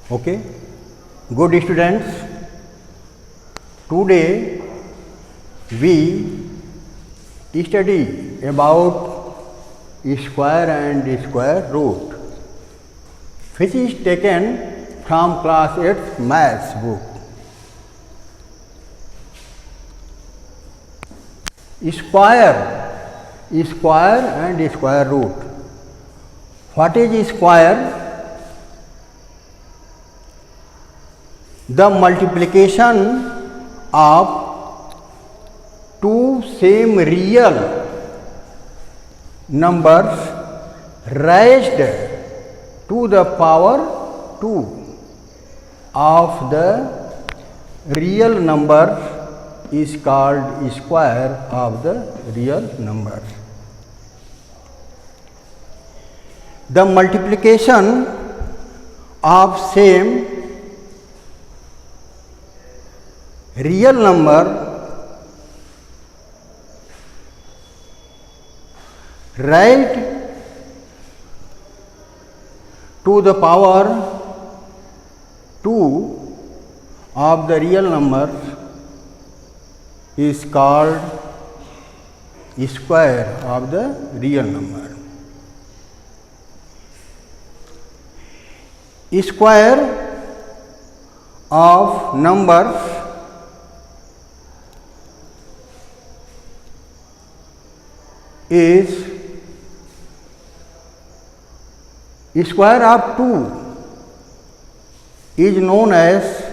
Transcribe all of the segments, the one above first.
Okay, good students. Today we study about square and square root, which is taken from class 8 maths book. Square and square root. What is square? The multiplication of two same real numbers raised to the power 2 of the real numbers is called square of the real numbers. The multiplication of same real number raised to the power 2 of the real number is called square of the real number. Square of numbers is square of 2 is known as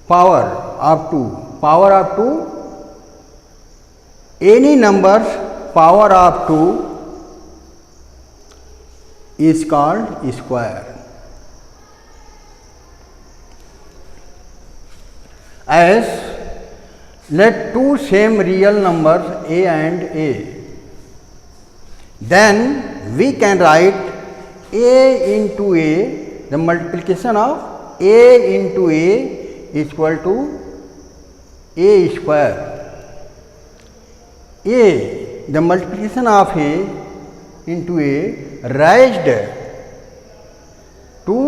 power of 2. Power of 2, any number's power of 2 is called square. As let two same real numbers a and a, then we can write a into a, the multiplication of a into a is equal to a square. A, the multiplication of a into a raised to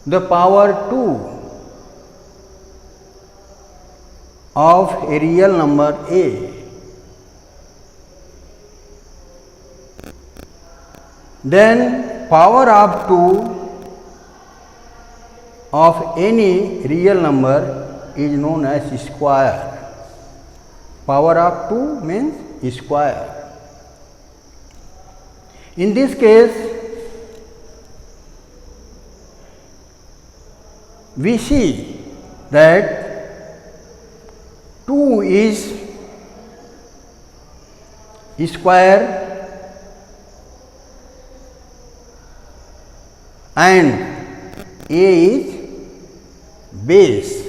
the power 2 of a real number a. Then power of 2 of any real number is known as square. Power of 2 means square. In this case, we see that 2 is square and a is base.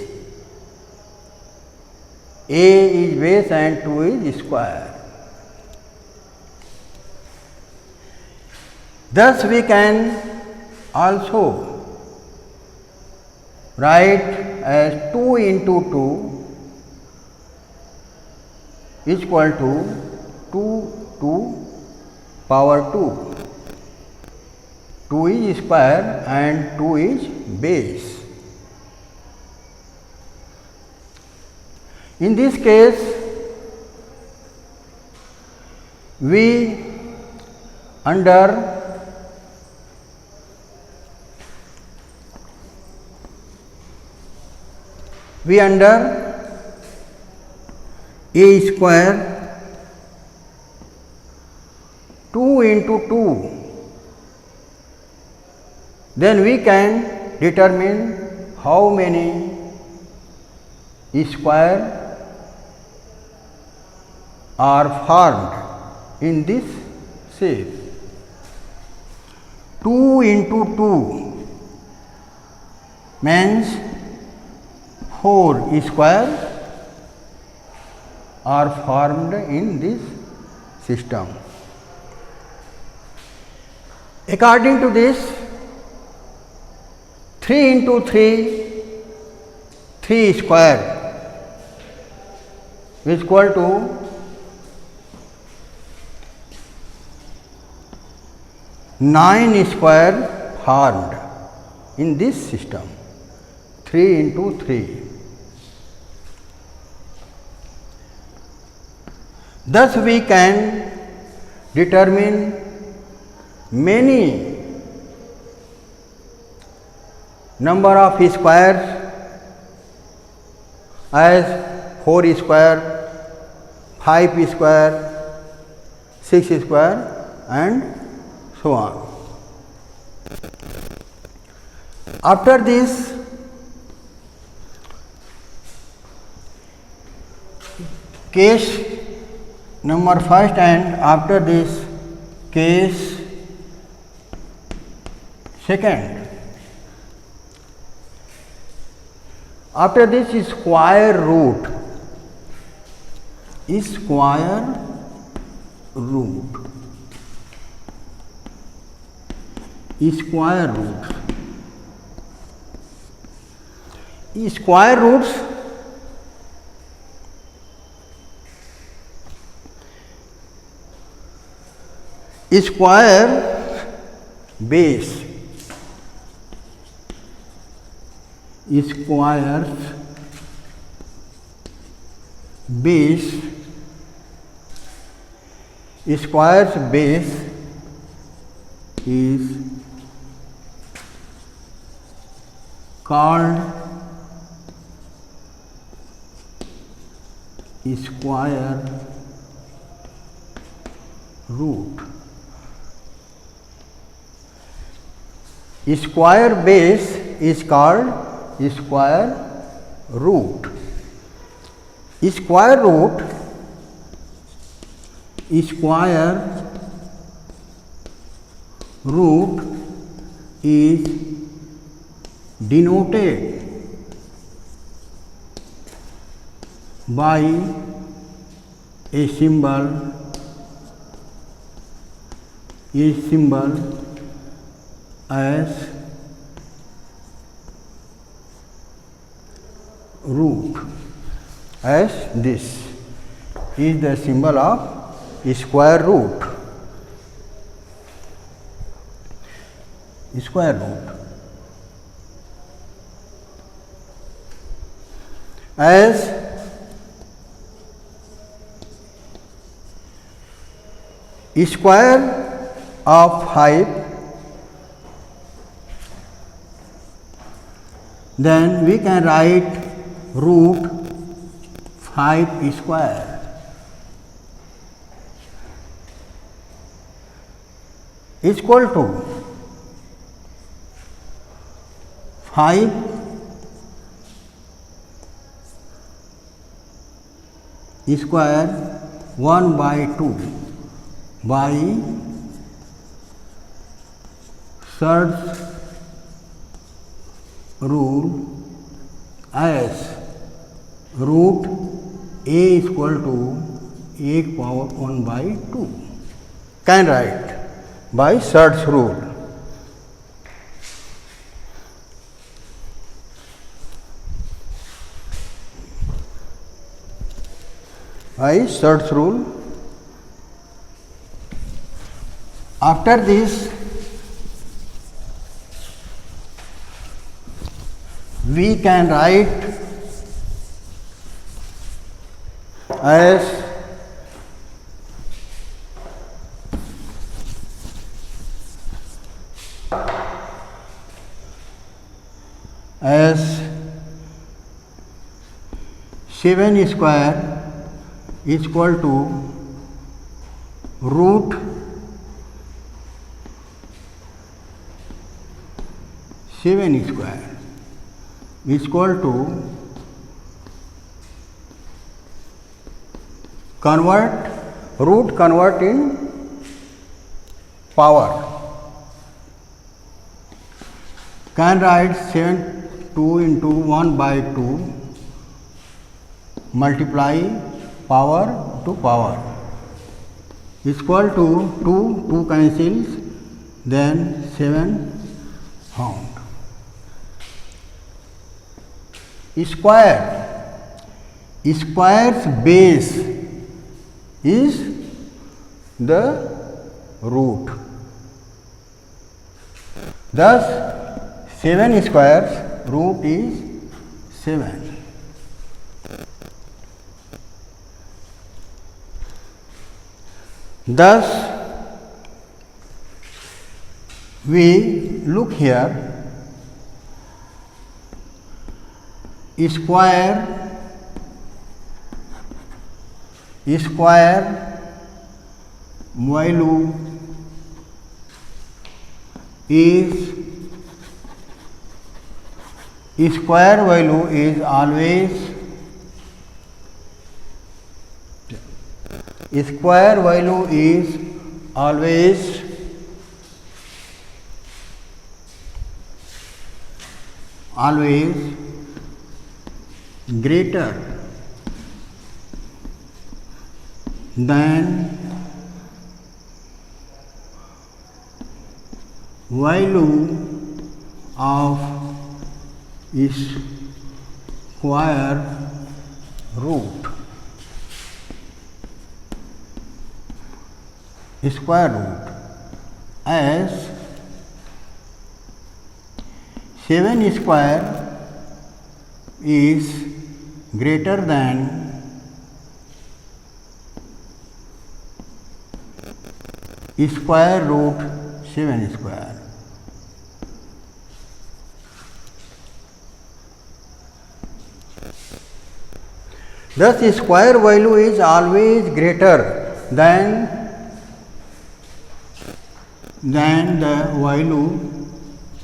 A is base and 2 is square. Thus we can also write as 2 into 2 is equal to 2 to power 2. 2 is square and 2 is base. In this case, we under a square 2 into 2, then we can determine how many square are formed in this shape. 2 into 2 means 4 square are formed in this system. According to this, 3 into 3, 3 square is equal to 9 square formed in this system, 3 into 3. Thus we can determine many number of squares as 4 square, 5 square, 6 square and so on. After this, case number first, and after this case second. After this is square root. Square root. Square root. Square roots square base. Squares base. Squares base is called square root. Square base is called square root. Square root, square root is denoted by a symbol as root, as this is the symbol of square root. Square root. As square of 5, then we can write root 5 square. Equal to 5 square 1 by 2 by Church rule as root a is equal to a power 1 by 2. Can write by Church rule. By Church rule. After this, we can write as as 7 square is equal to root 7 square is equal to convert in power. Can write 2 into 1 by 2 multiply power to power is equal to 2 cancels, then 7 found. Square's base is the root. Thus 7 squares root is 7. Thus we look here, square value is always greater than value of square root. As 7 square is greater than square root 7 square. Thus square value is always greater than the value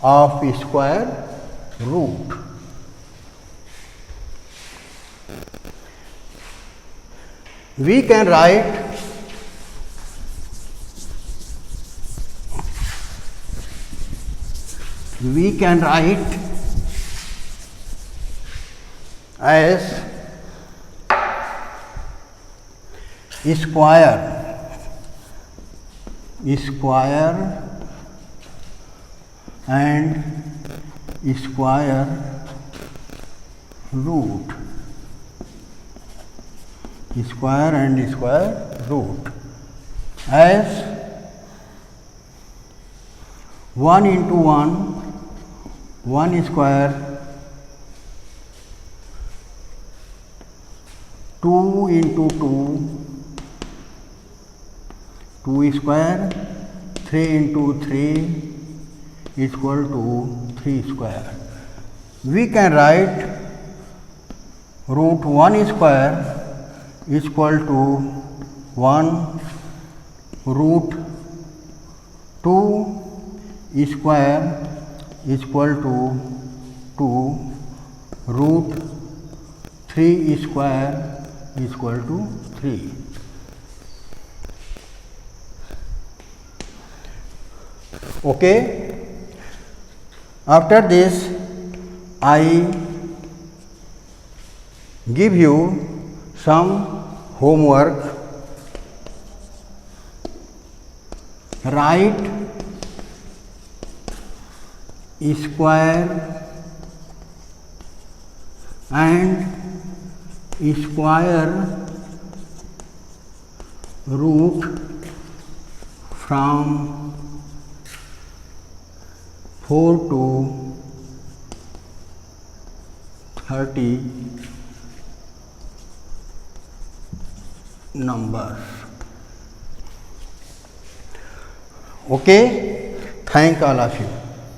of square root. We can write as square and square root, as 1 into 1 square, 2 into 2 square, 3 into 3 equal to 3 square. We can write root 1 square equal to 1, root 2 square equal to 2, root 3 square equal to 3. Okay. After this, I give you some homework. Write square and square root from 4 to 30 numbers. Okay, thank all of you.